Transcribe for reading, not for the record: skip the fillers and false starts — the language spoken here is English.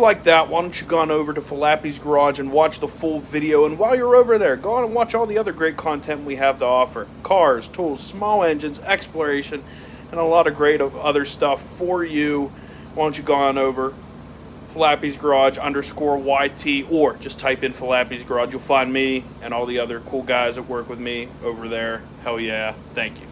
like that, why don't you go on over to Falappy's Garage and watch the full video, and while you're over there, go on and watch all the other great content we have to offer. Cars, tools, small engines, exploration, and a lot of great other stuff for you. Why don't you go on over Falappy's Garage _YT, or just type in Falappy's Garage. You'll find me and all the other cool guys that work with me over there. Hell yeah, thank you.